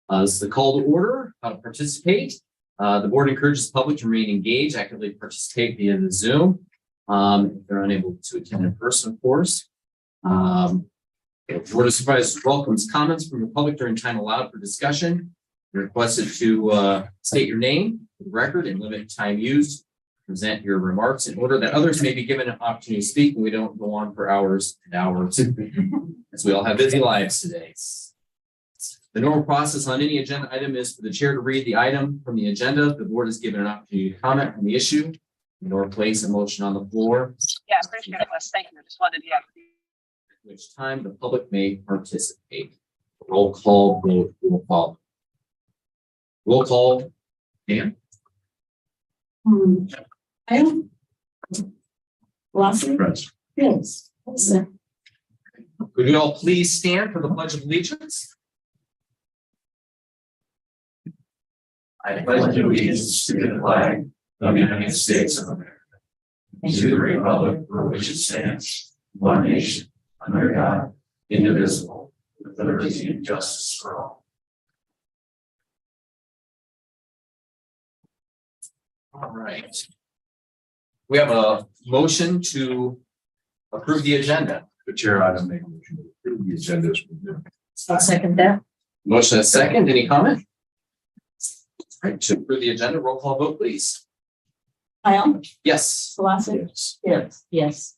This is the call to order, how to participate. The board encourages the public to remain engaged, actively participate via the Zoom. If they're unable to attend in person, of course. The Board of Supervisors welcomes comments from the public during time allowed for discussion. You're requested to state your name for the record and limit time used. Present your remarks in order that others may be given an opportunity to speak and we don't go on for hours and hours as we all have busy lives today. The normal process on any agenda item is for the chair to read the item from the agenda. The board is given an opportunity to comment on the issue or place a motion on the floor. Yeah, I appreciate it, Wes. Thank you. I just wanted to, At which time the public may participate. Roll call vote will follow. Roll call. Dan. I'm Lawson. Yes. Could you all please stand for the Pledge of Allegiance? I pledge allegiance to the flag of the United States of America, and to the republic for which it stands, one nation, under God, indivisible, with liberty and justice for all. All right. We have a motion to approve the agenda. The chair, I don't make a motion to approve the agenda. I'll second that. Motion is second. Any comment? All right, to approve the agenda, roll call vote, please. Kyle. Yes. Lawson. Yes. Yes.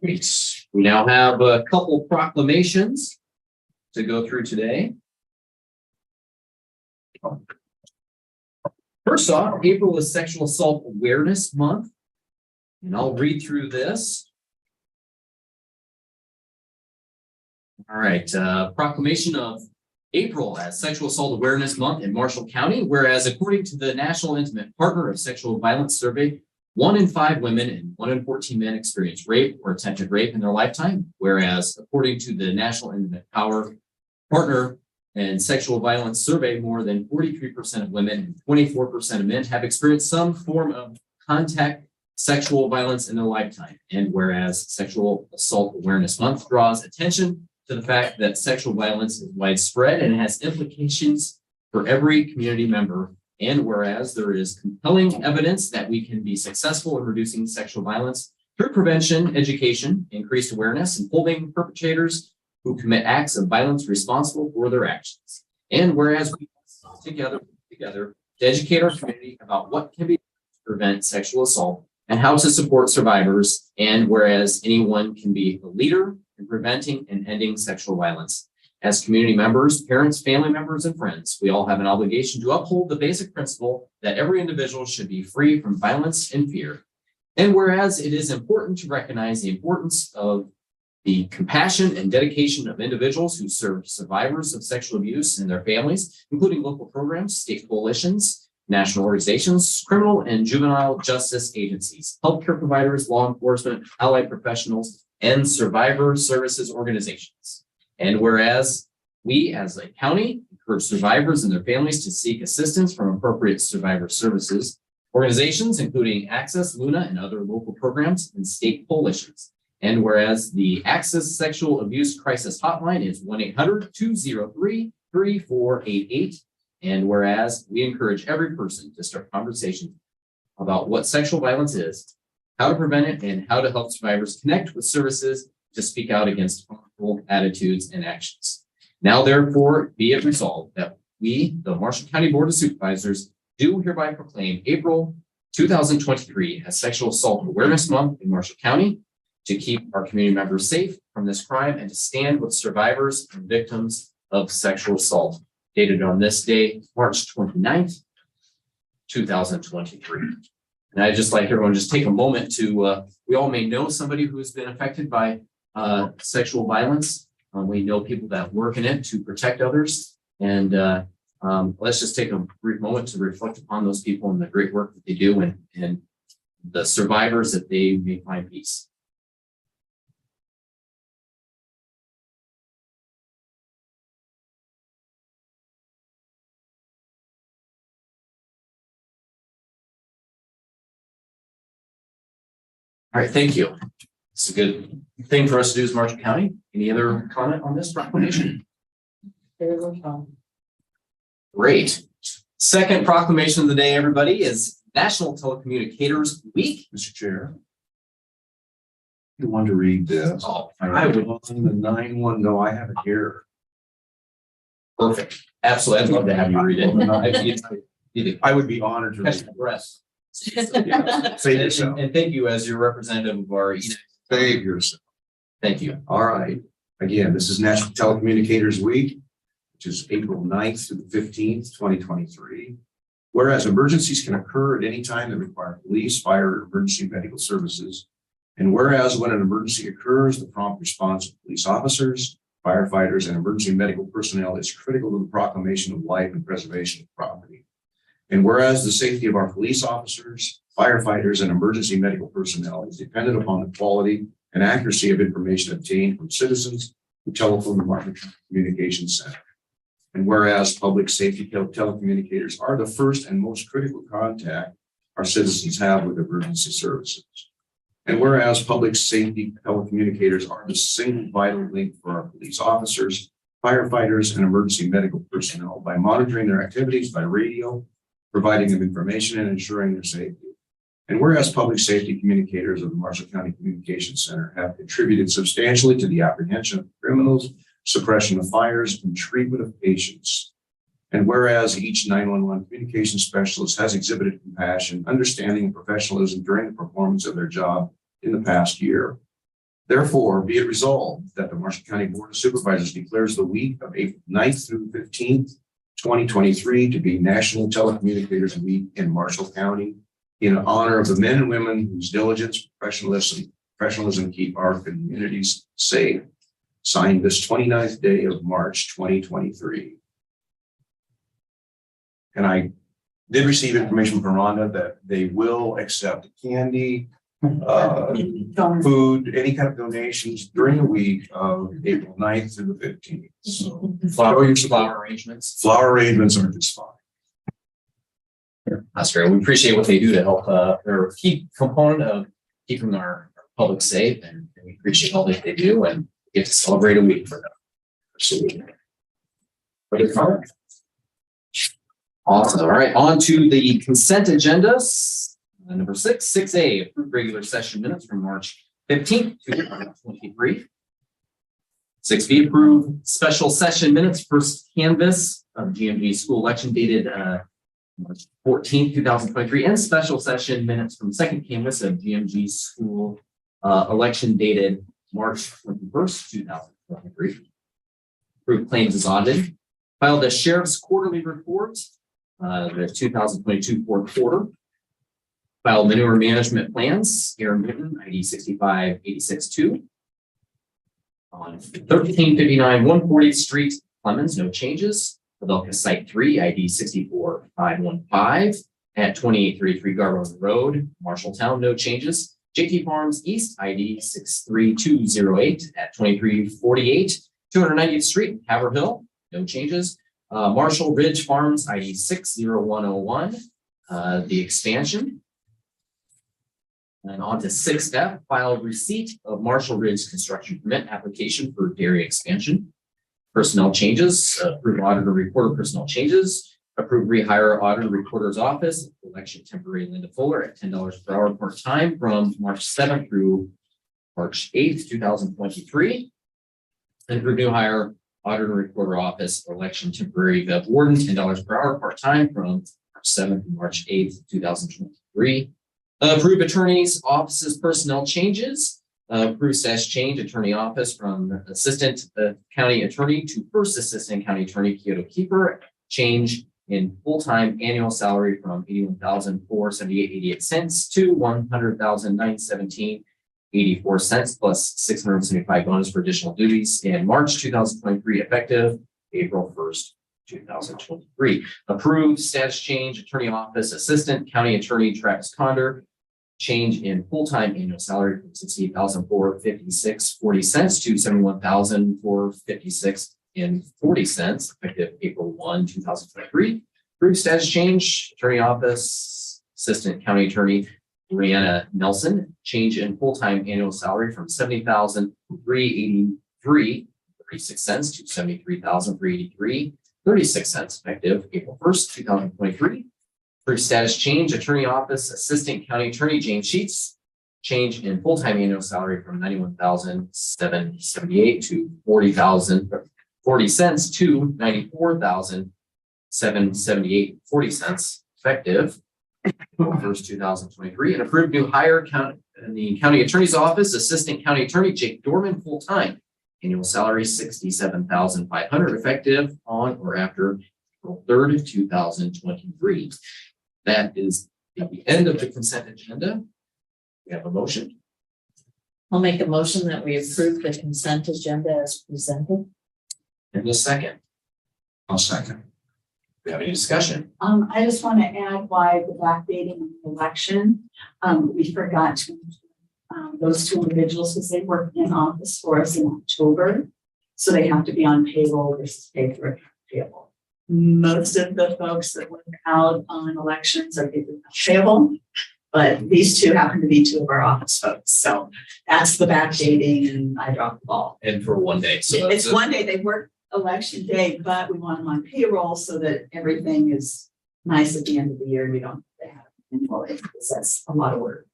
Great. We now have a couple proclamations to go through today. First off, April is Sexual Assault Awareness Month, and I'll read through this. All right, proclamation of April as Sexual Assault Awareness Month in Marshall County, whereas according to the National Intimate Partner of Sexual Violence Survey, 1 in 5 women and 1 in 14 men experience rape or attempted rape in their lifetime, whereas according to the National Intimate Partner and Sexual Violence Survey, more than 43% of women and 24% of men have experienced some form of contact sexual violence in their lifetime. And whereas Sexual Assault Awareness Month draws attention to the fact that sexual violence is widespread and has implications for every community member. And whereas there is compelling evidence that we can be successful in reducing sexual violence through prevention, education, increased awareness, and holding perpetrators who commit acts of violence responsible for their actions. And whereas we together to educate our community about what can be done to prevent sexual assault and how to support survivors, and whereas anyone can be a leader in preventing and ending sexual violence. As community members, parents, family members, and friends, we all have an obligation to uphold the basic principle that every individual should be free from violence and fear. And whereas it is important to recognize the importance of the compassion and dedication of individuals who serve survivors of sexual abuse and their families, including local programs, state coalitions, national organizations, criminal and juvenile justice agencies, healthcare providers, law enforcement, allied professionals, and survivor services organizations. And whereas we as a county encourage survivors and their families to seek assistance from appropriate survivor services organizations, including Access, Luna, and other local programs and state coalitions. And whereas the Access Sexual Abuse Crisis Hotline is 1-800-203-3488. And whereas we encourage every person to start conversations about what sexual violence is, how to prevent it, and how to help survivors connect with services to speak out against harmful attitudes and actions. Now, therefore, be it resolved that we, the Marshall County Board of Supervisors, do hereby proclaim April 2023 as Sexual Assault Awareness Month in Marshall County to keep our community members safe from this crime and to stand with survivors and victims of sexual assault. Dated on this day, March 29th, 2023. And I'd just like everyone to just take a moment to, we all may know somebody who's been affected by sexual violence. We know people that work in it to protect others. And let's just take a brief moment to reflect upon those people and the great work that they do and the survivors that they may find peace. All right, thank you. It's a good thing for us to do as Marshall County. Any other comment on this proclamation? Great. Second proclamation of the day, everybody, is National Telecommunicators Week. Mr. Chair. You want to read this? Oh, I would. On the 9-1, no, I have it here. Perfect. Absolutely. I'd love to have you read it. I would be honored to Catch read. my breath. Save yourself. And thank you as your representative of our. Save yourself. Thank you. All right. Again, this is National Telecommunicators Week, which is April 9th through the 15th, 2023. Whereas emergencies can occur at any time that require police, fire, or emergency medical services. And whereas when an emergency occurs, the prompt response of police officers, firefighters, and emergency medical personnel is critical to the proclamation of life and preservation of property. And whereas the safety of our police officers, firefighters, and emergency medical personnel is dependent upon the quality and accuracy of information obtained from citizens who telephone the Marshall County Communications Center. And whereas public safety telecommunicators are the first and most critical contact our citizens have with emergency services. And whereas public safety telecommunicators are the single vital link for our police officers, firefighters, and emergency medical personnel by monitoring their activities by radio, providing them information and ensuring their safety. And whereas public safety communicators of the Marshall County Communications Center have contributed substantially to the apprehension of criminals, suppression of fires, and treatment of patients. And whereas each 911 communication specialist has exhibited compassion, understanding, and professionalism during the performance of their job in the past year. Therefore, be it resolved that the Marshall County Board of Supervisors declares the week of April 9th through 15th, 2023 to be National Telecommunicators Week in Marshall County in honor of the men and women whose diligence, professionalism keep our communities safe. Signed this 29th day of March, 2023. And I did receive information from Rhonda that they will accept candy, food, any kind of donations during the week of April 9th through the 15th. So Flower arrangements. flower arrangements are just fine. That's great. We appreciate what they do to help. They're a key component of keeping our public safe, and we appreciate all that they do and get to celebrate a week for them. Absolutely. Awesome. All right, on to the consent agenda. Number 6A, approved regular session minutes from March 15th, 2023. 6B, approved special session minutes, first canvass of GMG school election dated March 14th, 2023, and special session minutes from second canvass of GMG school election dated March 21st, 2023. Approved claims as audited. Filed a sheriff's quarterly report, the 2022 fourth quarter. Filed manure management plans, Aaron Newton, ID 65862. On 1359 140th Street, Clemens, no changes. Pavelka Site 3, ID 64515. At 2833 Garland Road, Marshalltown, no changes. JT Farms East, ID 63208 at 2348 290th Street, Haverhill, no changes. Marshall Ridge Farms, ID 60101, the expansion. And on to 6F, filed receipt of Marshall Ridge construction permit application for dairy expansion. Personnel changes, approved auditor reporter personnel changes, approved rehire auditor reporter's office, election temporary Linda Fuller at $10 per hour part-time from March 7th through March 8th, 2023. And approved new hire auditor reporter office, election temporary Bev Warden, $10 per hour part-time from March 7th to March 8th, 2023. Approved attorney's offices personnel changes. Approved status change attorney office from assistant county attorney to first assistant county attorney Kyoto Keeper. Change in full-time annual salary from $81,478.88 to $100,917.84 plus $675 bonus for additional duties in March 2023, effective April 1st, 2023. Approved status change attorney office assistant county attorney Travis Conder. Change in full-time annual salary from $68,456.40 to $71,456.40, effective April 1, 2023. Approved status change, attorney office, assistant county attorney Brianna Nelson. Change in full-time annual salary from $70,383.36 to $73,383. 36 effective April 1st, 2023. For status change, Attorney Office Assistant County Attorney James Sheets, change in full-time annual salary from $91,778 to $40,040 to $94,778.40 effective April 1st, 2023, and approved new hire in the County Attorney's Office Assistant County Attorney Jake Dorman, full-time. Annual salary $67,500 effective on or after April 3rd, 2023. That is the end of the consent agenda. We have a motion. I'll make a motion that we approve the consent agenda as presented. And a second. I'll second. We have any discussion? I just want to add why the backdating of the election. We forgot to, those two individuals, because they worked in office for us in October. So they have to be on payroll versus paid for payable. Most of the folks that work out on elections are payable, but these two happen to be two of our office folks. So that's the backdating, and I dropped the ball. And for one day. So It's one day, they work election day, but we want them on payroll so that everything is nice at the end of the year. We don't have because that's a lot of work.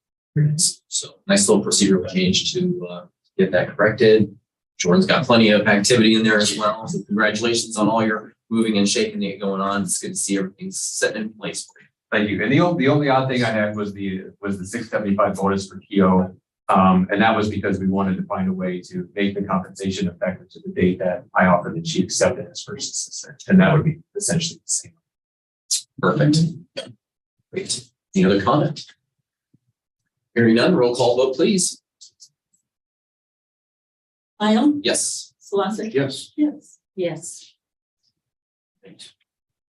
So nice little procedural change to get that corrected. Jordan's got plenty of activity in there as well. So congratulations on all your moving and shaking it going on. It's good to see everything's set in place for you. Thank you. And the only odd thing I had was the 675 bonus for Keo. And that was because we wanted to find a way to make the compensation effective to the date that I offered that she accepted as first assistant. And that would be essentially the same. Perfect. Great. Any other comment? Hearing none, roll call vote, please. Kyle? Yes. Celeste? Yes. Yes. Yes. Great.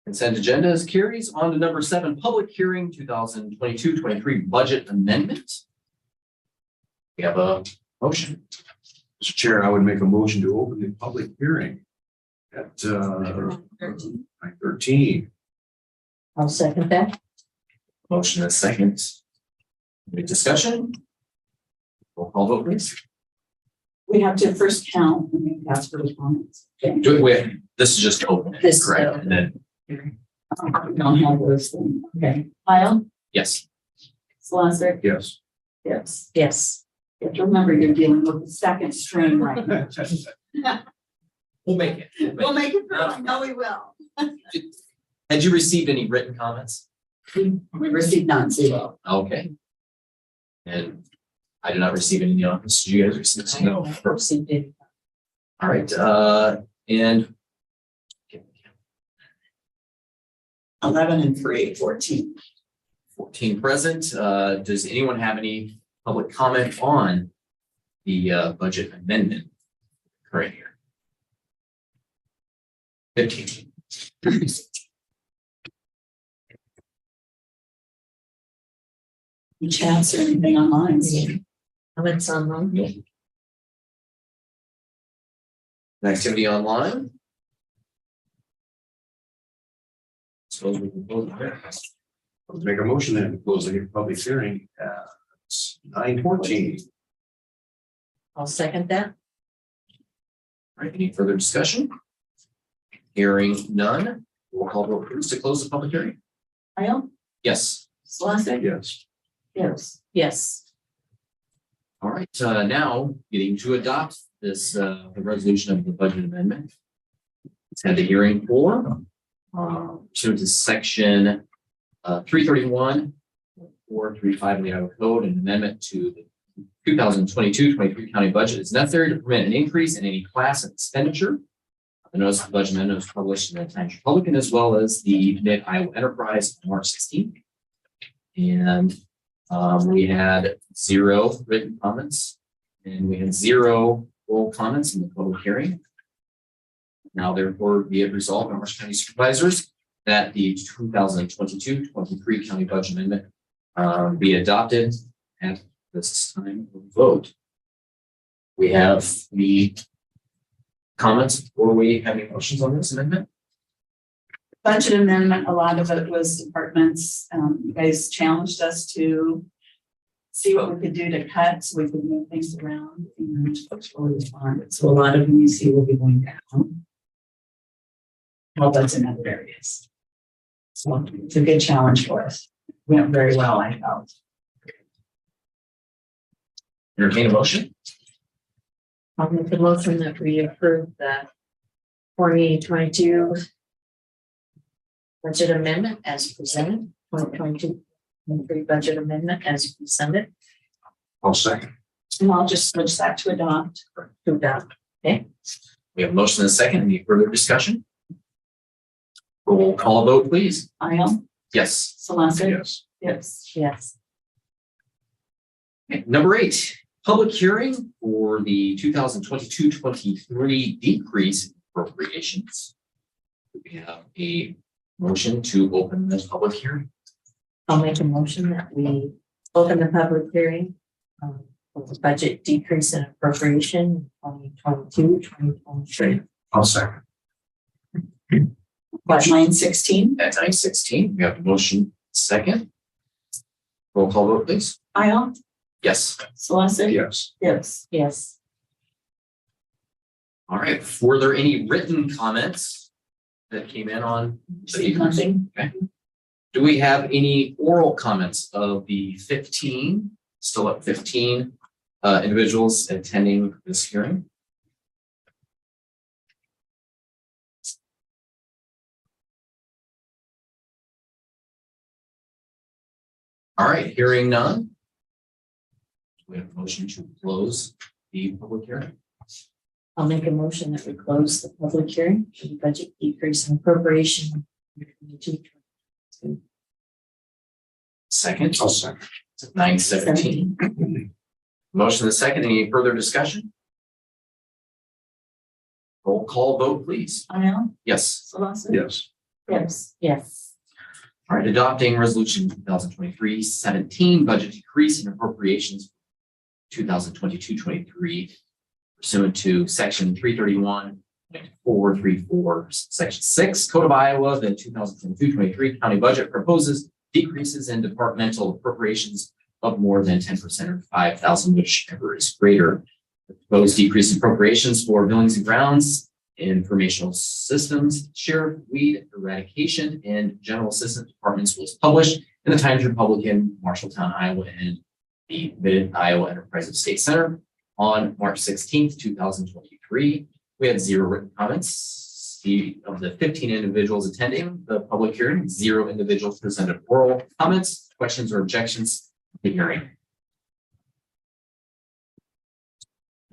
Consent agenda is carries on to number 7, public hearing 2022-23 budget amendment. We have a motion. Mr. Chair, I would make a motion to open the public hearing at 9:13. I'll second that. Motion and a second. Any discussion? Roll call vote, please. We have to first count and then ask for the comments. Okay. This is just to open it, This is correct? to And then, We don't have those things. Okay. Kyle? yes. Celeste? Yes. Yes. Yes. You have to remember you're dealing with the second string right now. We'll make it. We'll make it through. I know we will. Had you received any written comments? We received none, zero. Okay. And I did not receive any in the office. Did you guys receive some? No, I received it. All right, and 11 and 3, 14. 14 present. Does anyone have any public comment on the budget amendment current year? 15. Any chats or anything online? Comments online? Activity online? So we can vote there. Let's make a motion then to close the public hearing at 9:14. I'll second that. All right, any further discussion? Hearing none, we'll call vote please to close the public hearing. Kyle? Yes. Celeste? Yes. Yes. Yes. All right, now getting to adopt this, the resolution of the budget amendment. Let's have the hearing for, pursuant to section 331, 435 of the Iowa Code, an amendment to the 2022-23 county budget is necessary to permit an increase in any class of expenditure. The notice of the budget amendment was published in the Times Republican as well as the Mid-Iowa Enterprise on March 16th. And we had 0 written comments and we had 0 oral comments in the public hearing. Now therefore be it resolved by Marshall County Supervisors that the 2022-23 county budget amendment be adopted at this time of vote. We have the comments or we have any motions on this amendment? Budget amendment, a lot of it was departments. You guys challenged us to see what we could do to cut so we could move things around and folks will respond. So a lot of them you see will be going down. help us in other areas. So it's a good challenge for us. Went very well, I felt. Entertain a motion? I'll make a motion that we approve the 2022 budget amendment as presented, 2022 budget amendment as presented. I'll second. And I'll just switch that to adopt. To adopt. Okay, We have a motion and a second. Any further discussion? Roll call vote, please. Aisle, Yes. Celeste. Yes. Yes. yes. Okay, number 8, public hearing for the 2022-23 decrease in appropriations. We have a motion to open this public hearing. I'll make a motion that we open the public hearing for the budget decrease in appropriation 2022-2023. I'll second. But 9:16, At 9:16, we have a motion second. Roll call vote, please. Aisle, Yes. Celeste. Yes. Yes. Yes. All right. Were there any written comments that came in on? See nothing. Do we have any oral comments of the 15, still at 15 individuals attending this hearing? All right, hearing none. We have a motion to close the public hearing. I'll make a motion that we close the public hearing for the budget decrease in appropriation. 2022-2023. Second, I'll second. 9:17. Motion and second. Any further discussion? Roll call vote, please. Aisle, Yes. Celeste. Yes. Yes. Yes. All right, adopting resolution 2023-17 budget decrease in appropriations 2022-23 pursuant to section 331.434, section 6, Code of Iowa, the 2022-23 county budget proposes decreases in departmental appropriations of more than 10% or 5,000, whichever is greater. The proposed decrease in appropriations for buildings and grounds, informational systems, sheriff, weed eradication, and general assistance departments was published in the Times Republican, Marshalltown, Iowa, and the Mid-Iowa Enterprise State Center on March 16th, 2023. We had 0 written comments. Of the 15 individuals attending the public hearing, 0 individuals presented oral comments, questions, or objections to the hearing.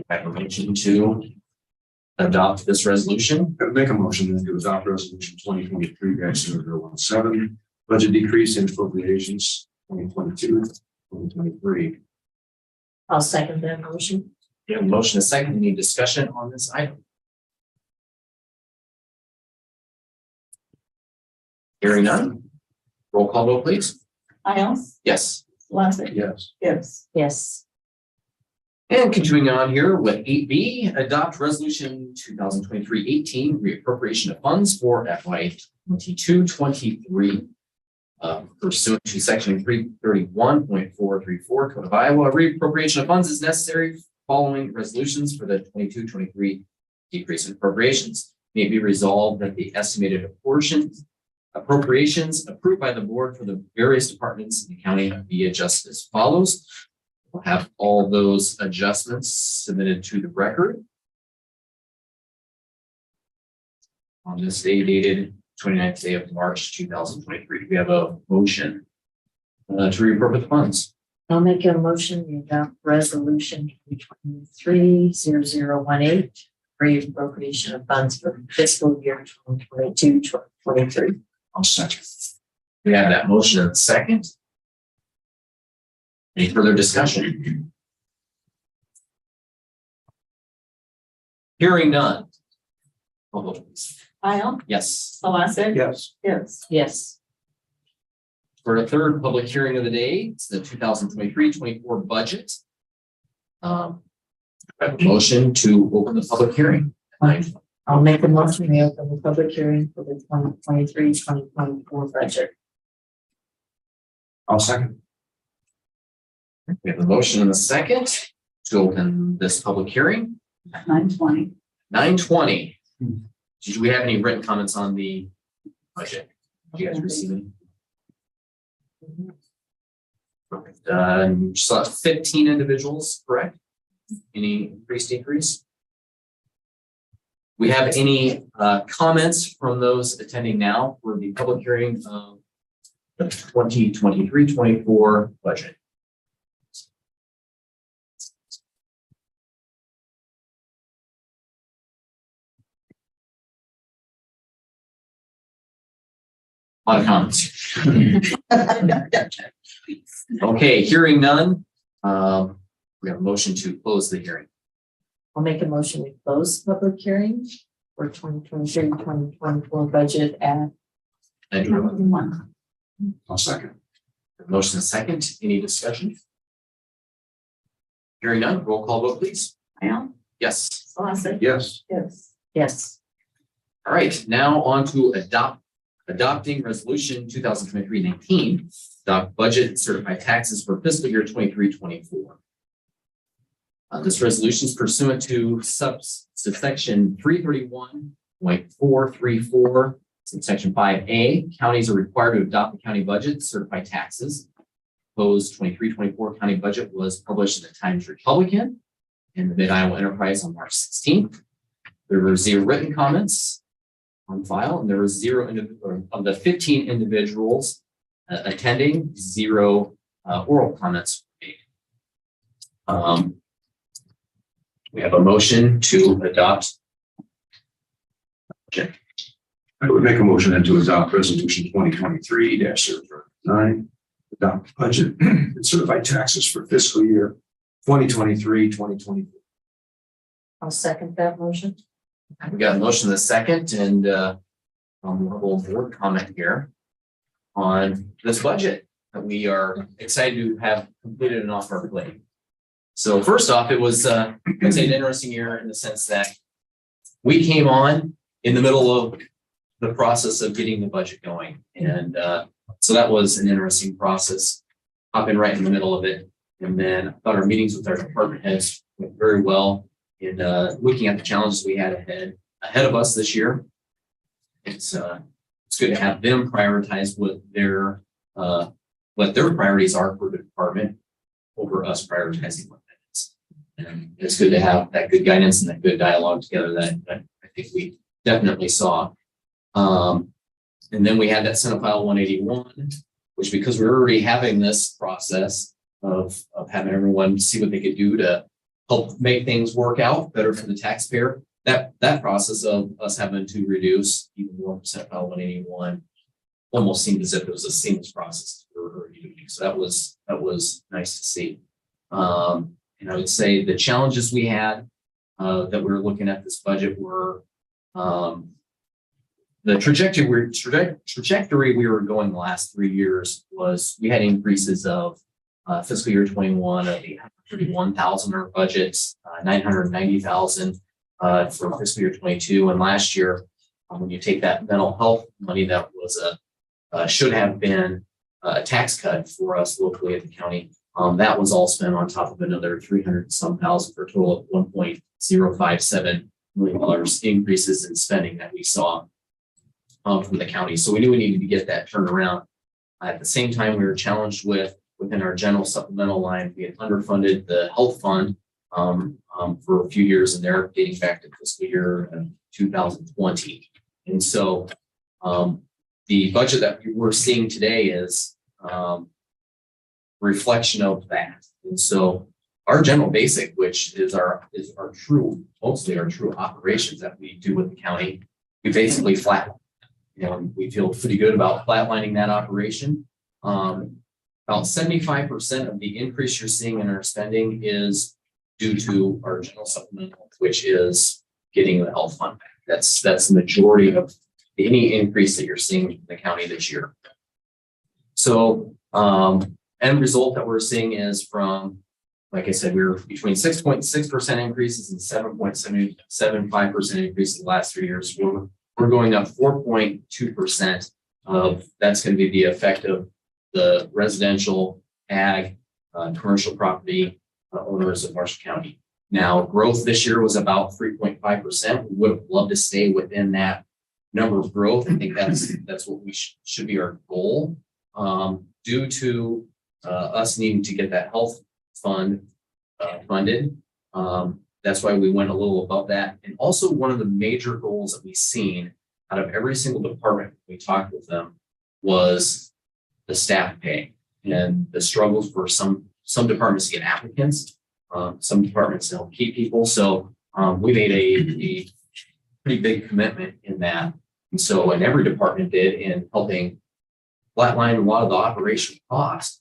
I have a motion to adopt this resolution. Make a motion then to adopt resolution 2023-017, budget decrease in appropriations 2022-2023. I'll second that motion. We have a motion and a second. Any discussion on this item? Hearing none. Roll call vote, please. Aisle, Yes. Celeste. Yes. Yes. Yes. And continuing on here with 8B, adopt resolution 2023-18, reappropriation of funds for FY 22-23. Pursuant to section 331.434 Code of Iowa, reappropriation of funds is necessary following resolutions for the 22-23 decrease in appropriations. May it be resolved that the estimated appropriations approved by the board for the various departments in the county be adjusted as follows. We'll have all those adjustments submitted to the record on this day dated 29th day of March 2023. We have a motion to reappropriate the funds. I'll make a motion to adopt resolution 2023-0018, reappropriation of funds for fiscal year 2022-2023. I'll second. We have that motion and second. Any further discussion? Hearing none. Roll call, please. Aisle, Yes. Celeste. Yes. Yes. Yes. For a third public hearing of the day, it's the 2023-24 budget. I have a motion to open the public hearing. I'll make a motion to open the public hearing for the 2023-2024 budget. I'll second. We have a motion and a second to open this public hearing. 9:20. 9:20. Do we have any written comments on the budget? Did you guys receive any? Just saw 15 individuals, correct? Any decrease? We have any comments from those attending now for the public hearing of the 2023-24 budget? A lot of comments. Okay, hearing none. We have a motion to close the hearing. I'll make a motion to close the public hearing for 2023-2024 budget at I do have a I'll second. motion and second. Any discussion? Hearing none, roll call vote, please. Al, Yes. Solosik. Yes. Yes. yes. All right, now on to adopting resolution 2023-19, adopt budget and certified taxes for fiscal year 23-24. This resolution is pursuant to subsection 331.434, subsection 5A. Counties are required to adopt the county budget, certify taxes. Proposed 23-24 county budget was published in the Times Republican in the Mid-Iowa Enterprise on March 16th. There were 0 written comments on file, and there were 0 of the 15 individuals attending, 0 oral comments made. We have a motion to adopt. Okay. I would make a motion then to adopt resolution 2023-09, adopt budget and certified taxes for fiscal year 2023-2024. I'll second that motion. We got a motion in the second, and we'll have a little board comment here on this budget that we are excited to have completed and off our plate. So first off, it was I'd say an interesting year in the sense that we came on in the middle of the process of getting the budget going. And so that was an interesting process, hopping right in the middle of it. And then I thought our meetings with our department heads went very well in looking at the challenges we had ahead of us this year. It's good to have them prioritize what their priorities are for the department over us prioritizing what that is. And it's good to have that good guidance and that good dialogue together that I think we definitely saw. And then we had that Senate File 181, which, because we were already having this process of having everyone see what they could do to help make things work out better for the taxpayer, that process of us having to reduce even more Senate File 181 almost seemed as if it was a seamless process we were already doing. So that was nice to see. And I would say the challenges we had that we were looking at this budget were the trajectory we were going the last 3 years was we had increases of fiscal year 21 of 831,000 our budgets, 990,000 for fiscal year 22, and last year when you take that mental health money that was should have been a tax cut for us locally at the county, that was all spent on top of another 300 and some thousand for a total of $1.057 million increases in spending that we saw from the county. So we knew we needed to get that turned around. At the same time, we were challenged within our general supplemental line, we had underfunded the health fund for a few years, and they're dating back to fiscal year 2020. And so the budget that we're seeing today is reflection of that. And so our general basic, which is mostly our true operations that we do with the county, we basically flat. We feel pretty good about flatlining that operation. About 75% of the increase you're seeing in our spending is due to our general supplemental, which is getting the health fund back. That's the majority of any increase that you're seeing in the county this year. So end result that we're seeing is from, like I said, we were between 6.6% increases and 7.75% increase in the last 3 years. We're going up 4.2% of that's going to be the effect of the residential, ag, commercial property owners of Marshall County. Now, growth this year was about 3.5%. We would have loved to stay within that number of growth. I think that's what we should be our goal. Due to us needing to get that health fund funded. That's why we went a little above that. And also one of the major goals that we've seen out of every single department we talked with them was the staff pay and the struggles for some departments to get applicants, some departments to help keep people. So we made a pretty big commitment in that. And so, and every department did in helping flatline a lot of the operational costs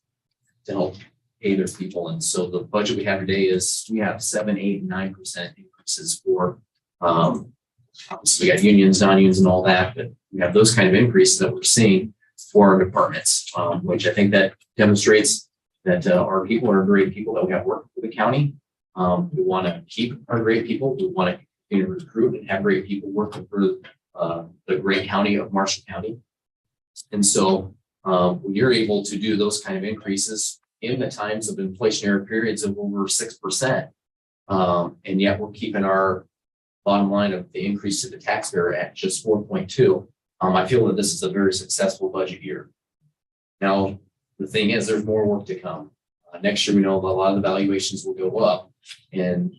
to help pay their people. And so the budget we have today is we have 7, 8, 9% increases for so we got unions, non-unions and all that, but we have those kind of increases that we're seeing for our departments, which I think that demonstrates that our people are great people that we have working for the county. We want to keep our great people. We want to continue to recruit and have great people working for the great county of Marshall County. And so when you're able to do those kind of increases in the times of inflationary periods of over 6%, and yet we're keeping our bottom line of the increase to the taxpayer at just 4.2, I feel that this is a very successful budget year. Now, the thing is, there's more work to come. Next year, we know that a lot of the valuations will go up, and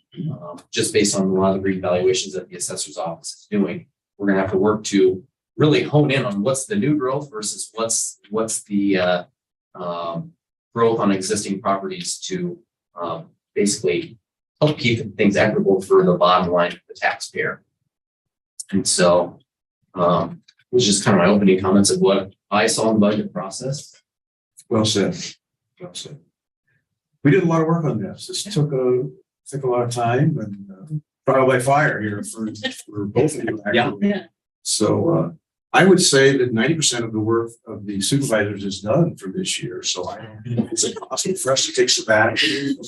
just based on a lot of the revaluations that the assessor's office is doing, we're going to have to work to really hone in on what's the new growth versus what's the growth on existing properties to basically help keep things equitable for the bottom line of the taxpayer. And so, it was just kind of my opening comments of what I saw in the budget process. Well said. Well said. We did a lot of work on this. This took a lot of time and trial by fire here for both of you. Actually. Yeah. So I would say that 90% of the work of the supervisors is done for this year. So I don't know if it's a cost for us to take sabbatical.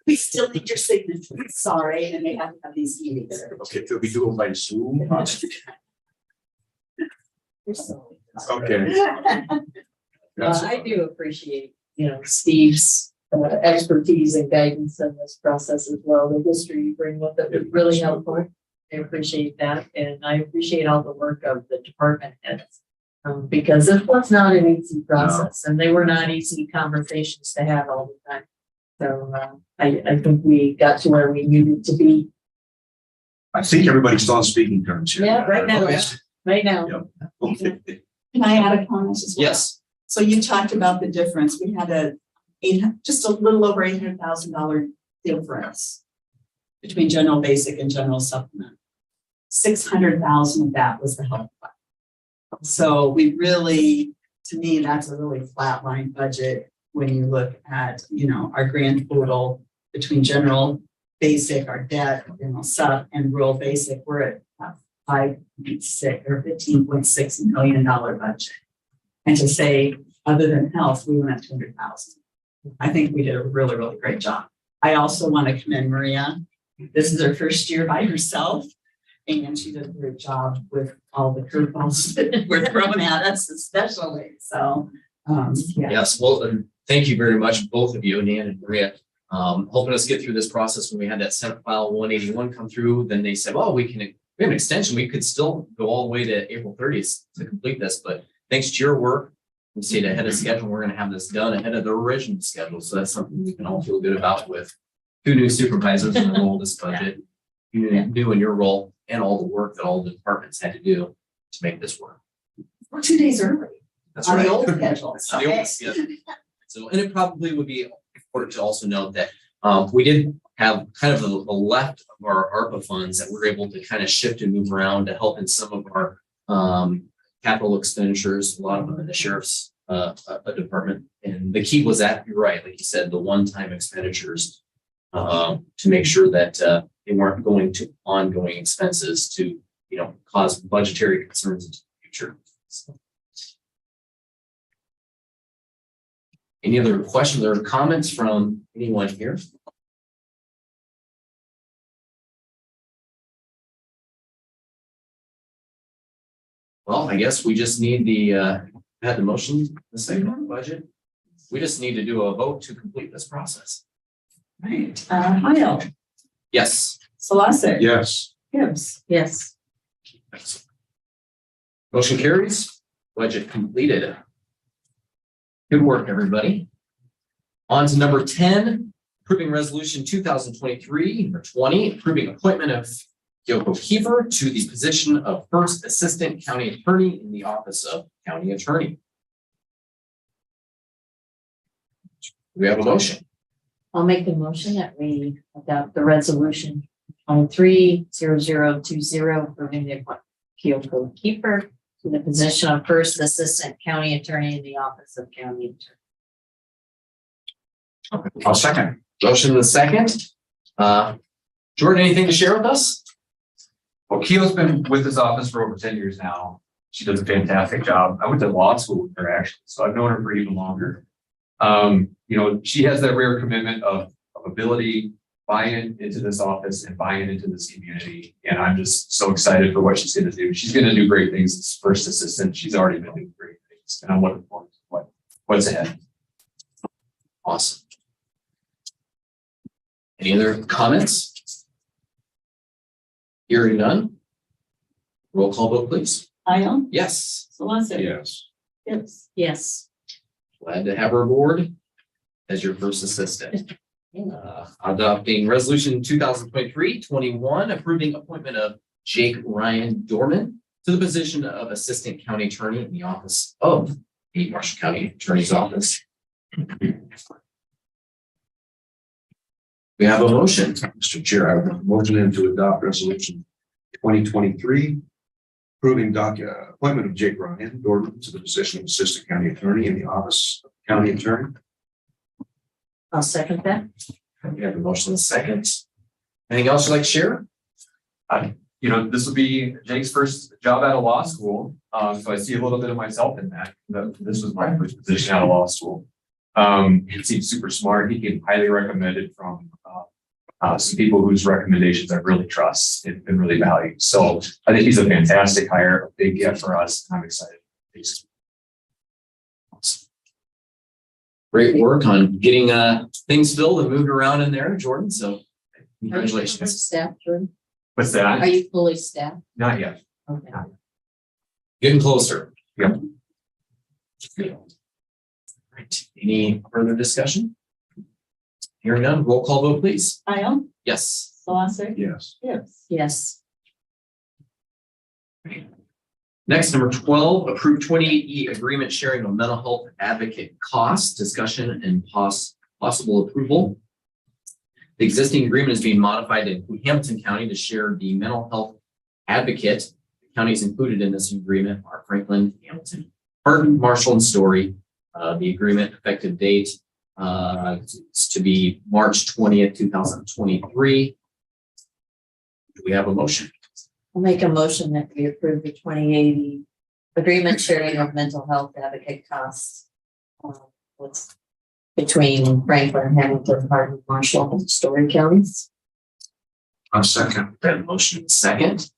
We still need your signature. Sorry, and they have to have these meetings. Okay, could we do it by Zoom? You're so- Okay. I do appreciate, Steve's expertise and guidance in this process as well. The history you bring with it was really helpful. I appreciate that. And I appreciate all the work of the department heads. Because it was not an easy process and they were not easy conversations to have all the time. So I think we got to where we needed to be. I think everybody's still on speaking terms here. Yeah, right now. Okay. Right now. Yep. Okay. Can I add a comment as well? Yes. So you talked about the difference. We had just a little over $800,000 difference between general basic and general supplement. 600,000 of that was the health fund. So we really, to me, that's a really flatline budget when you look at, our grand total between general basic, our debt, sub and rural basic, we're at 5.6 or $15.6 million budget. And to say, other than health, we went up 200,000. I think we did a really, really great job. I also want to commend Maria. This is her first year by herself, and she did a great job with all the curveballs that were thrown at us, especially. So, yeah. Yes. Well, thank you very much, both of you, Nan and Maria, helping us get through this process. When we had that Senate File 181 come through, then they said, well, we have an extension. We could still go all the way to April 30th to complete this, but thanks to your work, we stayed ahead of schedule. We're going to have this done ahead of the original schedule. So that's something we can all feel good about with 2 new supervisors in the role of this budget, you new in your role, and all the work that all the departments had to do to make this work. We're 2 days early. That's on right. the old schedule. On the old schedule. So, and it probably would be important to also note that we did have kind of the left of our ARPA funds that we're able to kind of shift and move around to help in some of our capital expenditures, a lot of them in the sheriff's department. And the key was that, you're right, like you said, the one-time expenditures to make sure that they weren't going to ongoing expenses to, cause budgetary concerns into the future. So. Any other questions or comments from anyone here? Well, I guess we just need had the motion, the second on the budget. We just need to do a vote to complete this process. Right. Heil, Yes. Solosik. Yes. Gibbs. Yes. Motion carries. Budget completed. Good work, everybody. On to number 10, approving resolution 2023-20, approving appointment of Yoko Kiefer to the position of First Assistant County Attorney in the Office of County Attorney. We have a motion. I'll make the motion that we adopt the resolution 230020, approving the appointment of Kyoko Keeper to the position of First Assistant County Attorney in the Office of County Attorney. I'll second. Motion in the second. Jordan, anything to share with us? Well, Keo's been with this office for over 10 years now. She does a fantastic job. I went to law school with her actually, so I've known her for even longer. She has that rare commitment of ability, buy-in into this office and buy-in into this community. And I'm just so excited for what she's going to do. She's going to do great things as first assistant. She's already been doing great things, and I'm looking forward to what's ahead. Awesome. Any other comments? Hearing none. Roll call vote, please. Isle. Yes. Solosik. Yes. Gibbs. Yes. Glad to have her aboard as your first assistant. Adopting resolution 2023-21, approving appointment of Jake Ryan Dorman to the position of Assistant County Attorney in the Office of the Marshall County Attorney's Office. We have a motion. Mr. Chair, I would motion to adopt resolution 2023, approving appointment of Jake Ryan Dorman to the position of Assistant County Attorney in the Office of County Attorney. I'll second that. We have a motion in a second. Anything else you'd like to share? This will be Jake's first job out of law school. So I see a little bit of myself in that. This was my first position out of law school. He seems super smart. He came highly recommended from some people whose recommendations I really trust and really value. So I think he's a fantastic hire, a big get for us. I'm excited. Great work on getting things filled and moved around in there, Jordan. So congratulations. Staff, Jordan? What's that? Are you fully staffed? Not yet. Okay. Getting closer. Yep. Good. Right. Any further discussion? Hearing none, roll call vote, please. Isle. Yes. Solosik. Yes. Gibbs. Yes. Next, number 12, approved 28E agreement sharing of mental health advocate costs, discussion and possible approval. The existing agreement is being modified to include Hamilton County to share the mental health advocate. The counties included in this agreement are Franklin, Hamilton, Hardin, Marshall, and Story. The agreement effective date is to be March 20th, 2023. Do we have a motion? I'll make a motion that we approve the 2080 agreement sharing of mental health advocate costs. Between Franklin, Hamilton, Hardin, Marshall, and Story counties. I'll second. We have a motion second.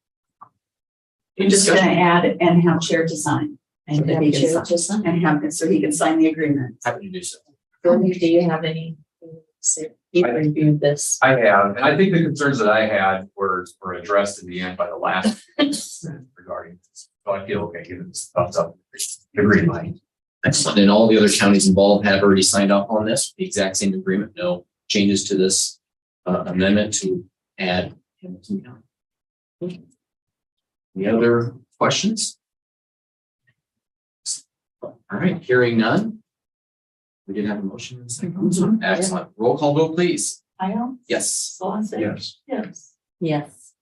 We're just going to add and have chair to sign. And Have that he you can shared sign. just some? And have, so he can sign the agreement. Happy to do so. Jordan, do you have any? You've reviewed this. I have, and I think the concerns that I had were addressed in the end by the last regarding this. So I feel okay giving this thumbs up, the green light. Excellent. And all the other counties involved have already signed off on this, the exact same agreement, no changes to this amendment to add Hamilton County. Any other questions? All right, hearing none. We did have a motion in a second. Excellent. Roll call vote, please. Isle. Yes. Solosik. Yes. Gibbs. Yes.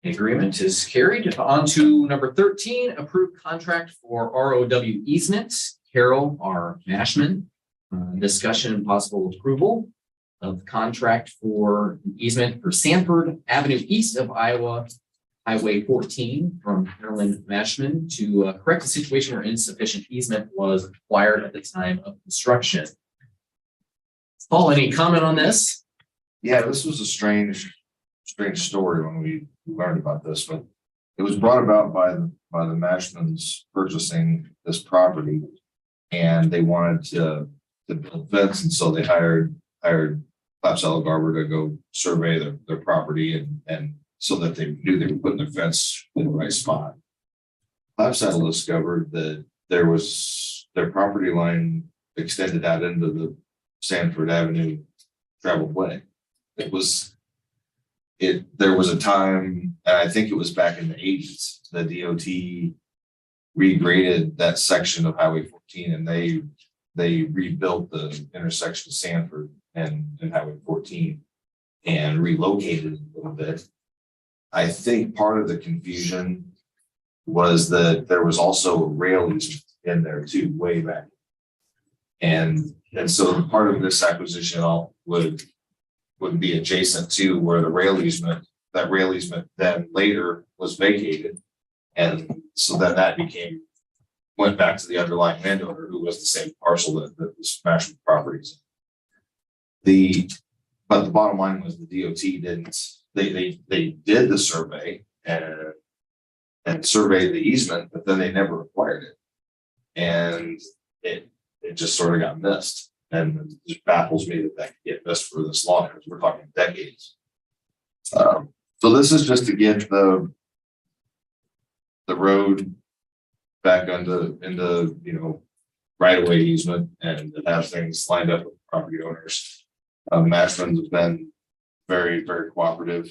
The agreement is carried. On to number 13, approved contract for ROW easement. Carol R. Mashman. Discussion and possible approval of contract for easement for Sanford Avenue east of Iowa Highway 14 from Carolyn Mashman to correct a situation where insufficient easement was required at the time of construction. Paul, any comment on this? Yeah, this was a strange story when we learned about this, but it was brought about by the Mashmans purchasing this property, and they wanted to build fence, and so they hired Clapsella Garber to go survey their property and so that they knew they were putting their fence in the right spot. Clapsella discovered that their property line extended out into the Sanford Avenue traveled way. There was a time, and I think it was back in the 80s, the DOT regraded that section of Highway 14 and they rebuilt the intersection of Sanford and Highway 14 and relocated it a little bit. I think part of the confusion was that there was also a rail easement in there too, way back. And so part of this acquisition would be adjacent to where the rail easement then later was vacated. And so then that went back to the underlying landowner who was the same parcel that was Mashman Properties. But the bottom line was the DOT they did the survey and surveyed the easement, but then they never acquired it. And it just sort of got missed. And it just baffles me that could get missed for this long, because we're talking decades. So this is just to get the road back into right-of-way easement and have things lined up with property owners. Mashman's have been very, very cooperative.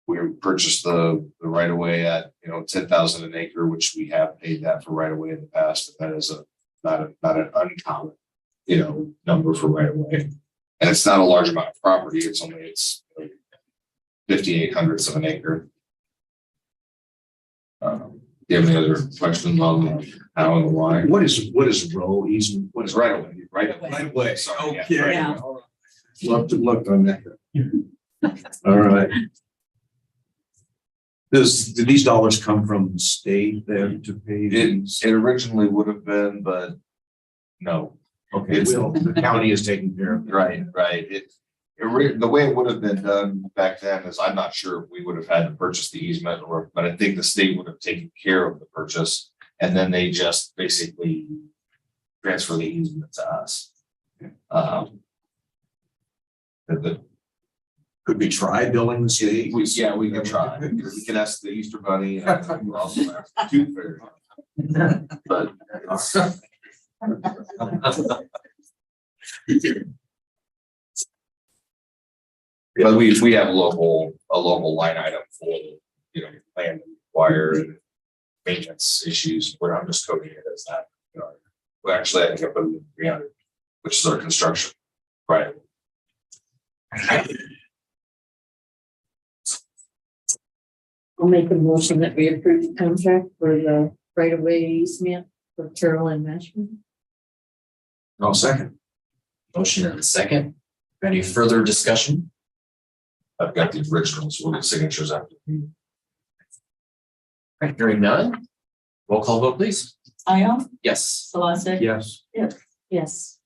We purchased the right-of-way at 10,000 an acre, which we have paid that for right-of-way in the past. That is not an uncommon number for right-of-way, and it's not a large amount of property. It's 5,800ths of an acre. Do you have any other questions on how and why? What is row easement? What is Right-of-way, right? right away? Sorry, Okay. Yeah. Love to look on that. All right. Do these dollars come from the state then to pay these? It originally would have been, but no. Okay, the county is taking care of it. Right. The way it would have been done back then is I'm not sure if we would have had to purchase the easement but I think the state would have taken care of the purchase and then they just basically transfer the easement to us. Could we try billing the state? We can try. We can ask the Easter Bunny and we'll also ask the Tooth Fairy. But but we have a local line item for land acquire and maintenance issues where I'm just coding it as that. Well, actually, I think I put it in 300, which is our construction. Right. I'll make a motion that we approve the contract for the right-of-way easement for Carolyn Mashman. I'll second. Motion and a second. Any further discussion? I've got the originals. We'll get signatures after. Right, hearing none. Roll call vote, please. Ion, Yes. Solosek. Yes. Yes.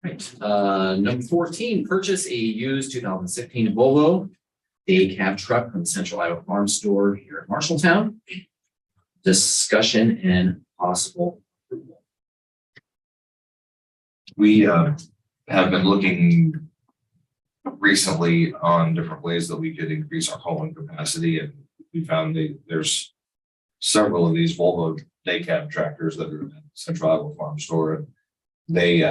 Right, number 14, purchase a used 2016 Volvo day cab truck from Central Iowa Farm Store here in Marshalltown. Discussion and possible approval. We have been looking recently on different ways that we could increase our hauling capacity, and we found there's several of these Volvo day cab tractors that are in Central Iowa Farm Store, and they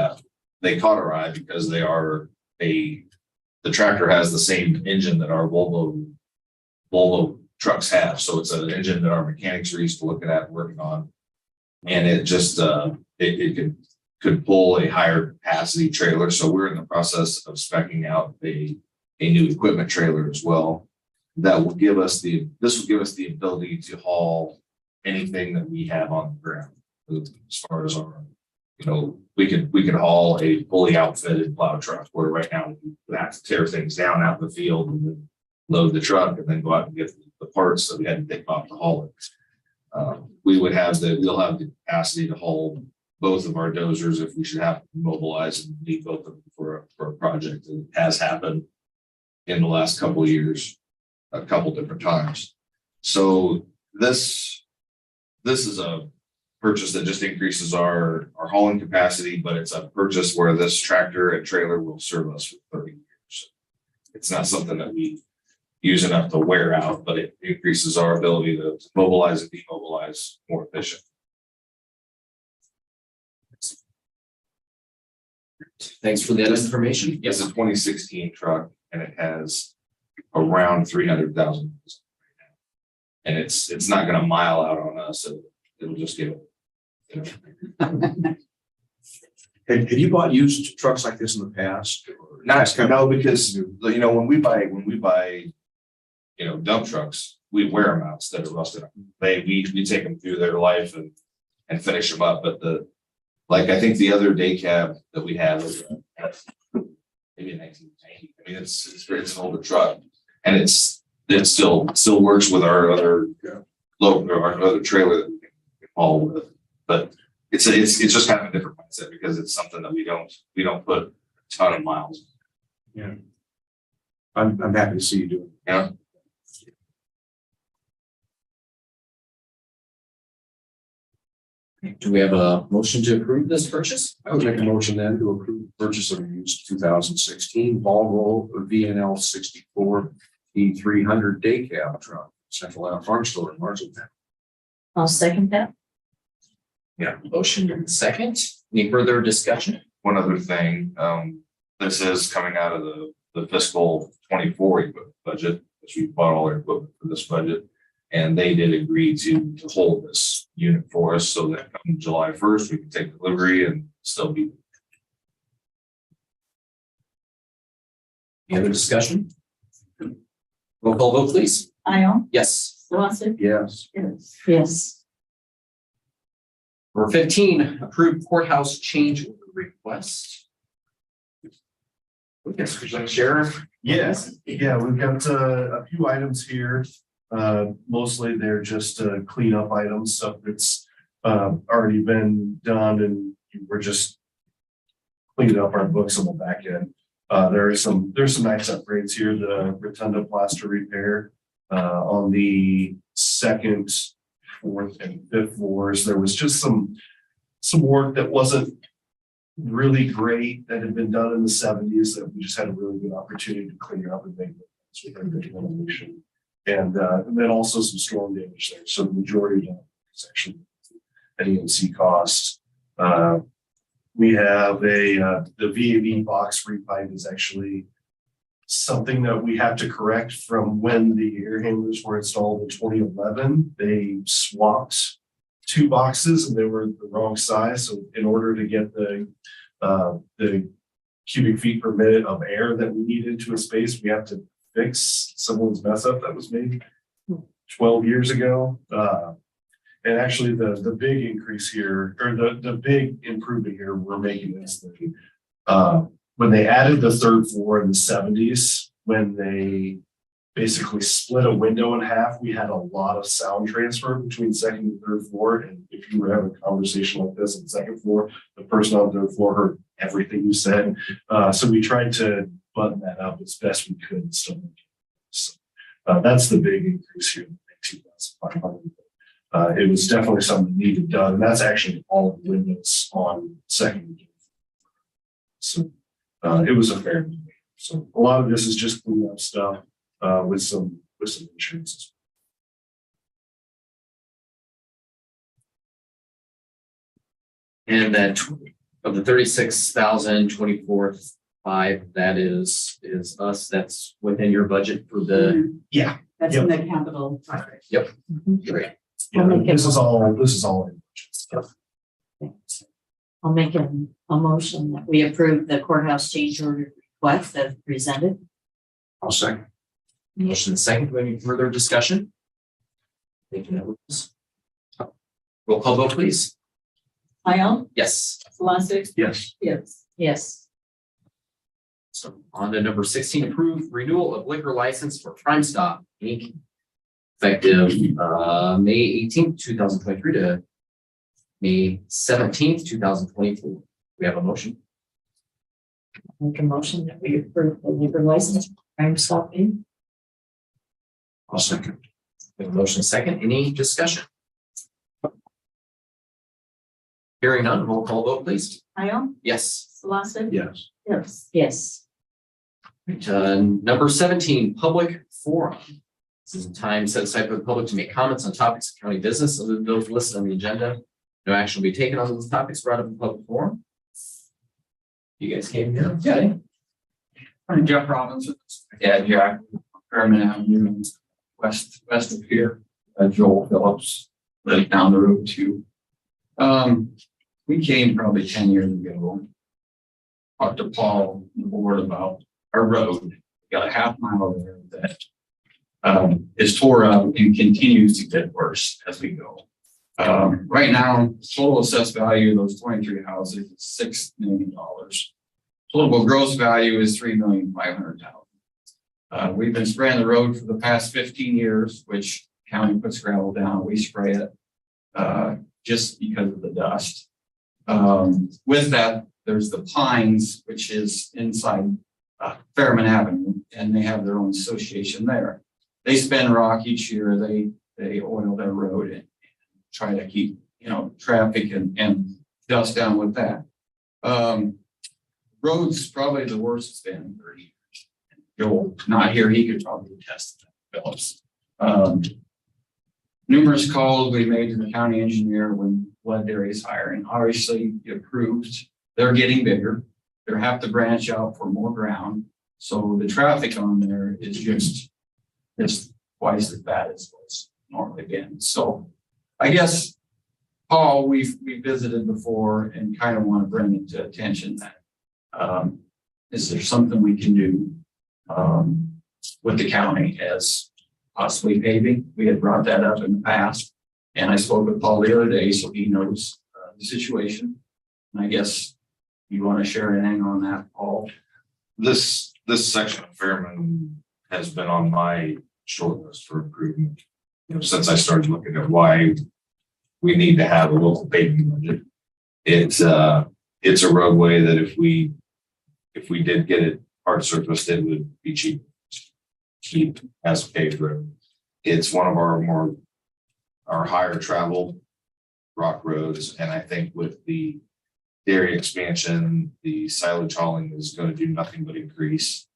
caught our eye because the tractor has the same engine that our Volvo trucks have. So it's an engine that our mechanics are used to looking at and working on. And it just, it could pull a higher capacity trailer. So we're in the process of speccing out a new equipment trailer as well. This will give us the ability to haul anything that we have on the ground. As far as our, we could haul a fully outfitted plow truck, where right now we have to tear things down out in the field and then load the truck and then go out and get the parts that we had to take off to haul it. We'll have the capacity to haul both of our dozers if we should have to mobilize and need both of them for a project. It has happened in the last couple of years, a couple different times. So this is purchase that just increases our hauling capacity, but it's a purchase where this tractor and trailer will serve us for 30 years. It's not something that we use enough to wear out, but it increases our ability to mobilize and demobilize more efficient. Thanks for that information. It's a 2016 truck and it has around 300,000. And it's not gonna mile out on us, so it'll just get. Have you bought used trucks like this in the past? Or- No, because, when we buy, dump trucks, we wear them out instead of rusted. We take them through their life and finish them up, but I think the other day cab that we have is maybe a 1990. I mean, it's an older truck and it still works with our other our other trailer that we can haul with, but it's just kind of a different mindset because it's something that we don't put a ton of miles. Yeah. I'm happy to see you doing it. Yeah. Do we have a motion to approve this purchase? I would make a motion then to approve the purchase of a used 2016 Volvo VNL 64 E300 day cab truck, Central Ave Farm Store in Marshalltown. I'll second that. Yeah. Motion and second. Any further discussion? One other thing, this is coming out of the fiscal 24 budget, which we bought all our equipment for this budget. And they did agree to hold this unit for us so that come July 1st, we can take delivery and still be. Any other discussion? Roll call vote, please. Ion, Yes. Solosik, Yes. yes. Yes. Number 15, approved courthouse change order request. Yes, would you like to share? Yes, yeah, we've got a few items here. Mostly they're just cleanup items, stuff that's already been done and we're just cleaning up our books on the back end. There's some nice upgrades here, the rotunda plaster repair on the second, fourth and fifth floors. There was just some work that wasn't really great that had been done in the 70s that we just had a really good opportunity to clean up and make it with good renovation. And then also some storm damage there. So the majority of that is actually an EMC cost. We have the VAV box repipe is actually something that we have to correct from when the air handlers were installed in 2011. They swapped two boxes and they were the wrong size. So in order to get the cubic feet per minute of air that we need into a space, we have to fix someone's mess up that was made 12 years ago. And actually the big increase here, or the big improvement here we're making is the, when they added the third floor in the 70s, when they basically split a window in half, we had a lot of sound transfer between second and third floor. And if you were having a conversation like this on the second floor, the person on the third floor heard everything you said. So we tried to button that up as best we could and still make it. So that's the big increase here, 2,500. It was definitely something that needed done, and that's actually all of the windows on second. So it was a fair move. So a lot of this is just cleaning up stuff with some insurances. And that of the 36,024.5, that is us. That's within your budget for the. Yeah. That's in the capital project. Yep. Great. Yeah, this is all in budget. I'll make a motion that we approve the courthouse change order request as presented. I'll second. Motion second. Do we have any further discussion? Thinking that was. Roll call vote, please. Ion, Yes. Solosik, Yes. yes. Yes. So on to number 16, approve renewal of liquor license for Crime Stop Inc. Effective May 18th, 2023 to May 17th, 2024. We have a motion. Make a motion that we approve the liquor license for Crime Stop Inc. I'll second. We have a motion second. Any discussion? Hearing none, roll call vote, please. Kyle, Yes. Solosik. Yes. Yes. Yes. Number 17, public forum. This is a time set aside for the public to make comments on topics of county business, other than those listed on the agenda. No action will be taken on those topics brought up in public forum. You guys came here. Yeah. I'm Jeff Robinson. Yeah, Jack, Fairman Avenue, west of here. Joel Phillips lives down the road too. We came probably 10 years ago. Talked to Paul and the board about our road. We got a half mile there that is tore up and continues to get worse as we go. Right now, total assessed value of those 23 houses is $6 million. Total gross value is $3,500,000. We've been spraying the road for the past 15 years, which county puts gravel down. We spray it just because of the dust. With that, there's the Pines, which is inside Fairman Avenue, and they have their own association there. They spend rock each year. They oil their road and try to keep, traffic and dust down with that. Road's probably the worst it's been in 30 years. Joel, not here, he could probably attest to that, Phillips. Numerous calls we made to the county engineer when Blood-Dairy's hiring. Obviously, he approved. They're getting bigger. They have to branch out for more ground. So the traffic on there is just twice as bad as what's normally been. So I guess, Paul, we visited before and kind of want to bring it to attention that is there something we can do with the county as possibly paving? We had brought that up in the past, and I spoke with Paul the other day, so he knows the situation. And I guess you want to share anything on that, Paul? This section of Fairman has been on my short list for improvement. Since I started looking at why we need to have a local paving budget. It's a roadway that if we did get it hard surfaced, it would be cheap as a paved road. It's one of our higher travel rock roads, and I think with the dairy expansion, the silage hauling is going to do nothing but increase.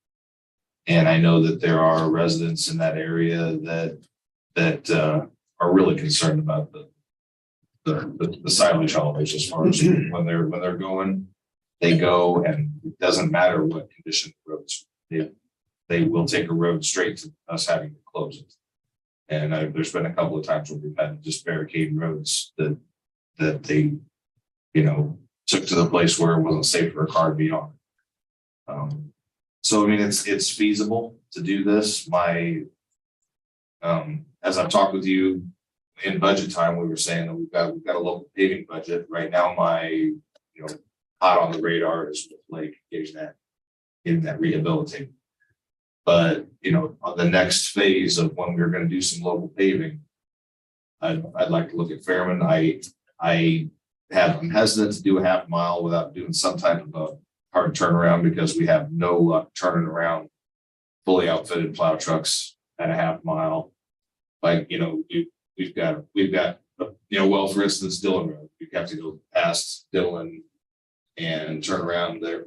And I know that there are residents in that area that are really concerned about the silage haulage as far as when they're going, they go, and it doesn't matter what condition the roads. They will take a road straight to us having to close it. And there's been a couple of times where we've had just barricade roads that they, took to the place where it wasn't safe for a car to be on. So I mean, it's feasible to do this. As I've talked with you in budget time, we were saying that we've got a local paving budget right now. My hot on the radar is like getting that rehabilitated. But on the next phase of when we're going to do some local paving, I'd like to look at Fairman. I'm hesitant to do a half mile without doing some type of a hard turnaround because we have no luck turning around fully outfitted plow trucks at a half mile. Like, we've got, well, for instance, Dillon Road, we have to go past Dillon and turn around there.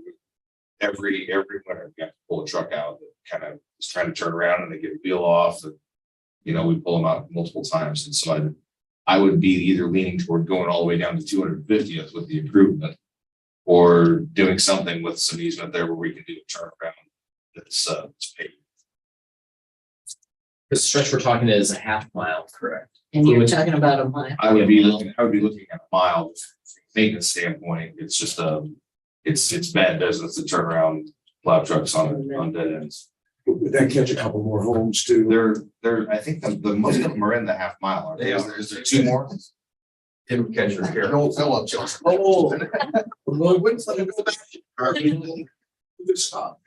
Every winter, we have to pull a truck out that kind of is trying to turn around and they get a wheel off and, we pull them out multiple times. And so I would be either leaning toward going all the way down to 250th with the improvement or doing something with some easement there where we can do a turnaround that's paved. The stretch we're talking is a half mile, correct? And you're talking about a mile. I would be looking at a mile from a maintenance standpoint. It's just it's bad business to turn around plow trucks on dead ends. Would that catch a couple more homes too? I think the most of them are in the half mile. Aren't they? Is there two more? It would catch your care. Don't fill up, Johnson. Oh. Well, when's that go back? Just stop.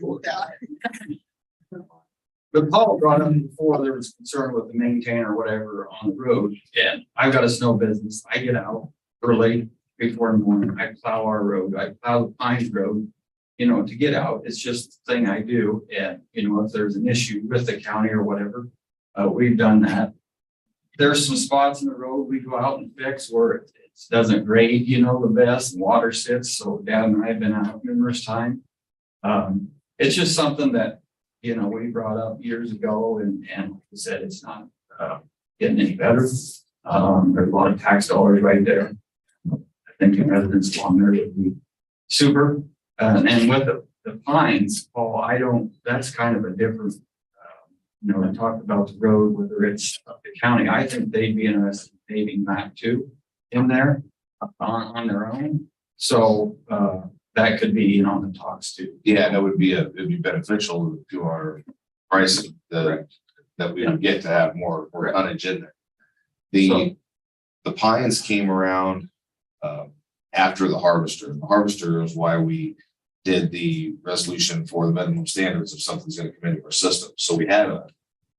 But Paul brought up before there was concern with the maintainer or whatever on the road. And I've got a snow business. I get out early, before the morning. I plow our road. I plow the Pines Road, to get out. It's just the thing I do. And, if there's an issue with the county or whatever, we've done that. There's some spots in the road we go out and fix where doesn't grade, the best, water sits, so Dad and I have been out numerous times. It's just something that, we brought up years ago and like I said, it's not, getting any better. There's a lot of tax dollars right there. I think the residents along there would be super. And with the fines, Paul, that's kind of a different, I talked about the road, whether it's up the county, I think they'd be interested in paving that too in there on their own. So, that could be, the talks too. Yeah, and it'd be beneficial to our pricing that we would get to have more tonnage in there. The Pines came around after the Harvester. The Harvester is why we did the resolution for the minimum standards if something's going to come into our system. So we had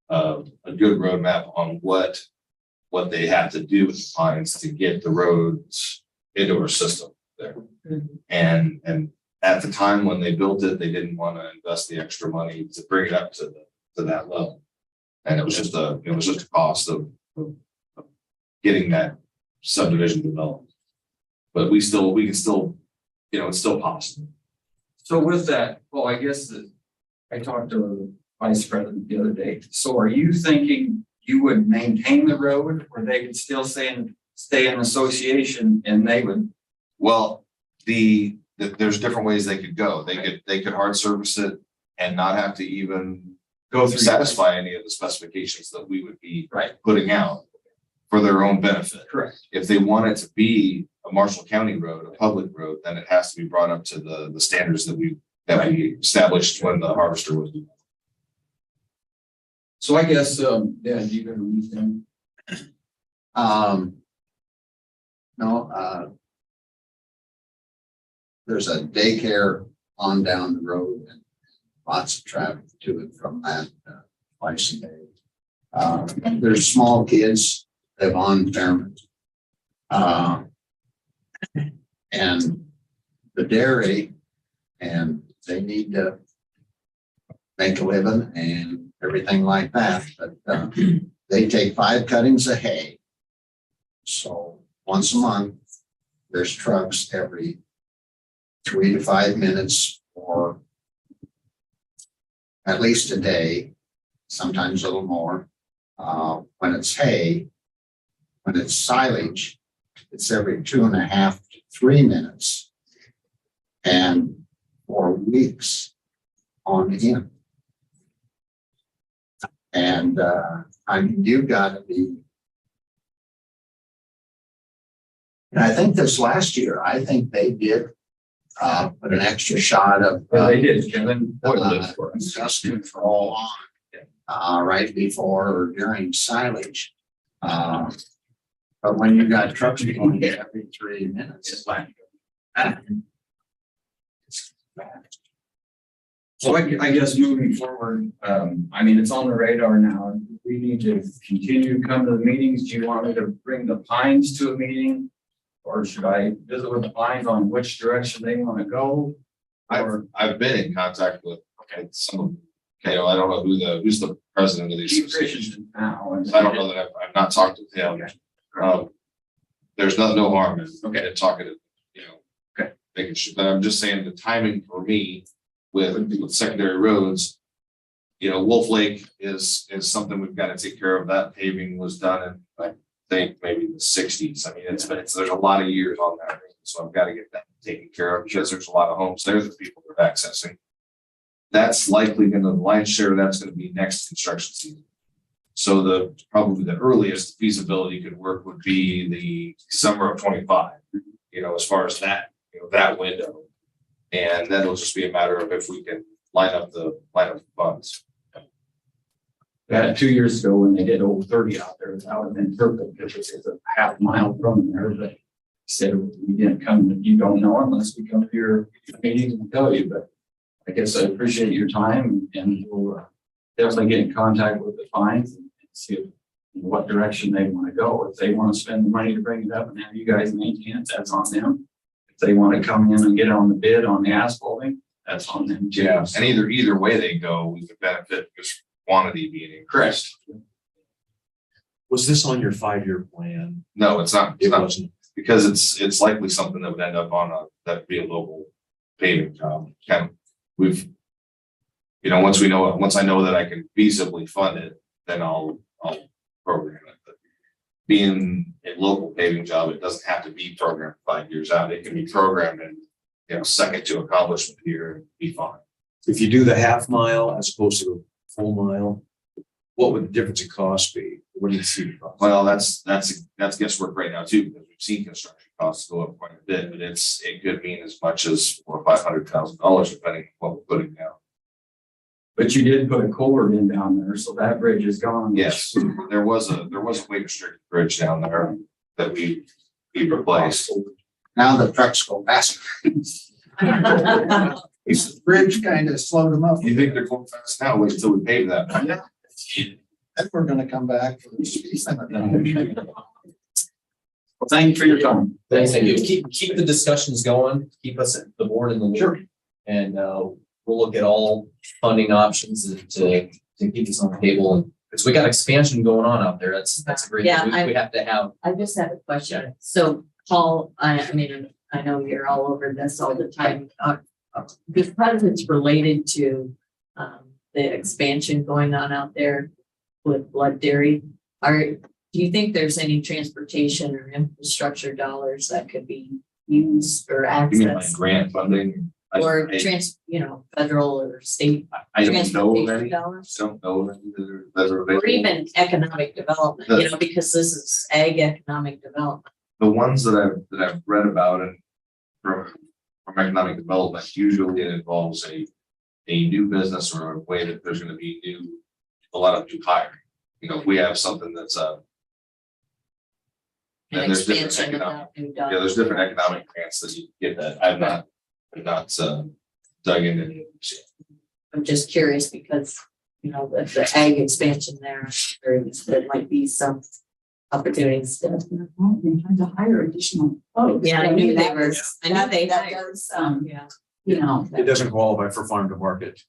a good roadmap on what they have to do with the Pines to get the roads into our system there. And at the time when they built it, they didn't want to invest the extra money to bring it up to that level. And it was just a cost of getting that subdivision developed. But we can still, it's still possible. So with that, well, I guess that I talked to the vice president the other day. So are you thinking you would maintain the road or they could still stay in association and they would? Well, there's different ways they could go. They could hard service it and not have to even Go through satisfy any of the specifications that we would be Right. putting out for their own benefit. Correct. If they want it to be a Marshall County road, a public road, then it has to be brought up to the standards that we established when the Harvester was. So I guess, Dad, you got anything? No, there's a daycare on down the road and lots of traffic to and from that twice a day. There's small kids live on Fairmont. And the dairy, and they need to make a living and everything like that, but they take 5 cuttings of hay. So once a month, there's trucks every 3 to 5 minutes or at least a day, sometimes a little more. When it's hay, when it's silage, it's every 2.5 to 3 minutes. And for weeks on end. And you've got to be. And I think this last year, I think they did put an extra shot of They did, Kevin. dust control on right before or during silage. But when you got trucks going every 3 minutes, it's like. So I guess moving forward, it's on the radar now. We need to continue to come to the meetings. Do you want me to bring the Pines to a meeting? Or should I visit with the Pines on which direction they want to go? I've been in contact with some of, I don't know who's the president of these. Chief Christensen now. I don't know that I've not talked with him. Okay. There's no harm in Okay. talking to, Okay. making sure, but I'm just saying the timing for me with secondary roads, Wolf Lake is something we've got to take care of. That paving was done in, I think, maybe the 60s. There's a lot of years on that. So I've got to get that taken care of because there's a lot of homes there that people are accessing. That's likely the lion's share of that's going to be next construction season. So probably the earliest feasibility could work would be the summer of 25, as far as that, that window. And then it'll just be a matter of if we can line up the funds. That 2 years ago when they did Old 30 out there, that would have been perfect because it's a half mile from there, but said we didn't come, you don't know unless we come to your meetings and tell you, but I guess I appreciate your time and we'll definitely get in contact with the Pines and see what direction they want to go. If they want to spend the money to bring it up and have you guys maintain it, that's on them. If they want to come in and get on the bid on the asphalting, that's on them too. Yeah, and either way they go, we could benefit just quantity being increased. Was this on your 5-year plan? No, it's not. It wasn't. because it's likely something that would end up on that'd be a local paving job. Kind of, we've, once I know that I can feasibly fund it, then I'll program it. But being a local paving job, it doesn't have to be programmed 5 years out. It can be programmed in, second to accomplishment here and be fine. If you do the half mile as opposed to the full mile, what would the difference in cost be? What do you see? Well, that's guesswork right now too, because we've seen construction costs go up quite a bit, but it could mean as much as $400,000 or $500,000 depending on what we're putting down. But you did put a culvert in down there, so that bridge is gone. Yes, there was a weight restricted bridge down there that we replaced. Now the trucks go faster. The bridge kind of slowed them up. You think they're going fast now? Wait until we pave that. Then we're gonna come back for the speed limit. Well, thank you for your time. Thank you. Keep the discussions going, keep us at the board in the loop. And we'll look at all funding options to keep this on the table. And because we got expansion going on out there, that's a great, Yeah, we have to have. I just have a question. So Paul, I mean, I know you're all over this all the time. Because it's related to the expansion going on out there with blood dairy. Do you think there's any transportation or infrastructure dollars that could be used or You mean like accessed? grant funding? Or federal or state I don't know of transportation any. dollars? Don't know of any that are available. Or even economic development, because this is ag economic development. The ones that I've read about and from economic development, usually it involves a new business or a way that there's going to be a lot of new hiring. If we have something that's An then there's different expansion of economic, that new yeah, there's different economic grants that you get that I've not dug into. I'm just curious because, with the ag expansion there might be some opportunities. They're trying to hire additional. Yeah, I knew they were, I knew they That hired. does, Yeah. It doesn't qualify for farm to market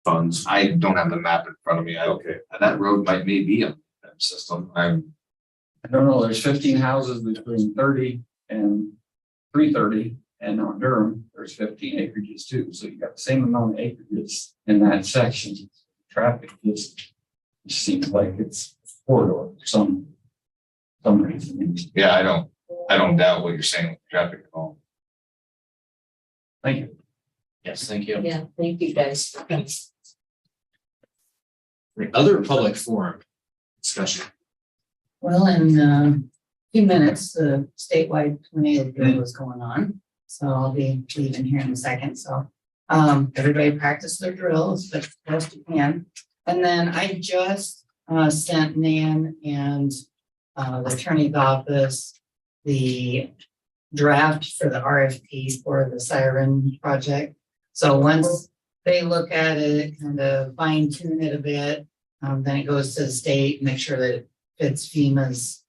funds. I don't have the map in front of me. Okay. And that road might be on that system. I don't know, there's 15 houses between 30 and 330, and on Durham, there's 15 acreages too, so you got the same amount of acreages in that section. Traffic just seems like it's a corridor for some reason. Yeah, I don't doubt what you're saying with traffic at all. Thank you. Yes, thank you. Yeah, thank you guys. Other public forum discussion. Well, in a few minutes, the statewide tornado drill is going on. So I'll be leaving here in a second. So everybody practice their drills as best you can. And then I just sent Nan and the attorney's office the draft for the RFP for the siren project. So once they look at it, kind of fine tune it a bit, then it goes to the state, make sure that it fits FEMA's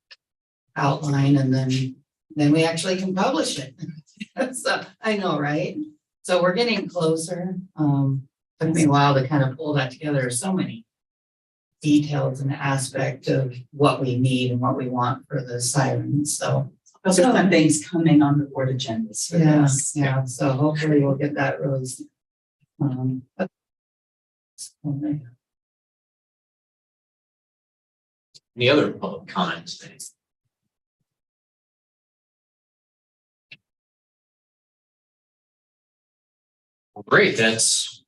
outline, and then we actually can publish it. So I know, right? So we're getting closer. Took me a while to kind of pull that together. There's so many details and aspect of what we need and what we want for the sirens. So Those are some things coming on the board agendas for yeah, this. yeah. So hopefully we'll get that really. Any other public comments? Well, great, that's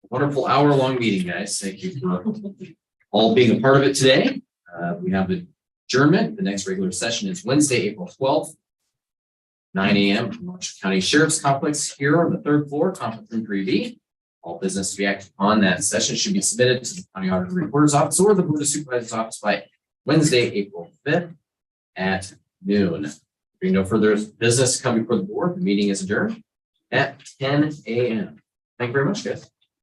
a wonderful hour-long meeting, guys. Thank you for all being a part of it today. We have the adjournment. The next regular session is Wednesday, April 12th, 9 a.m. from Marshall County Sheriff's Complex here on the third floor, conference room 3B. All business to be acted on that session should be submitted to the County Auditor Recorder's Office or the Board of Supervisors Office by Wednesday, April 5th at noon. Being no further business to come before the board, the meeting is adjourned at 10 a.m. Thank you very much, guys.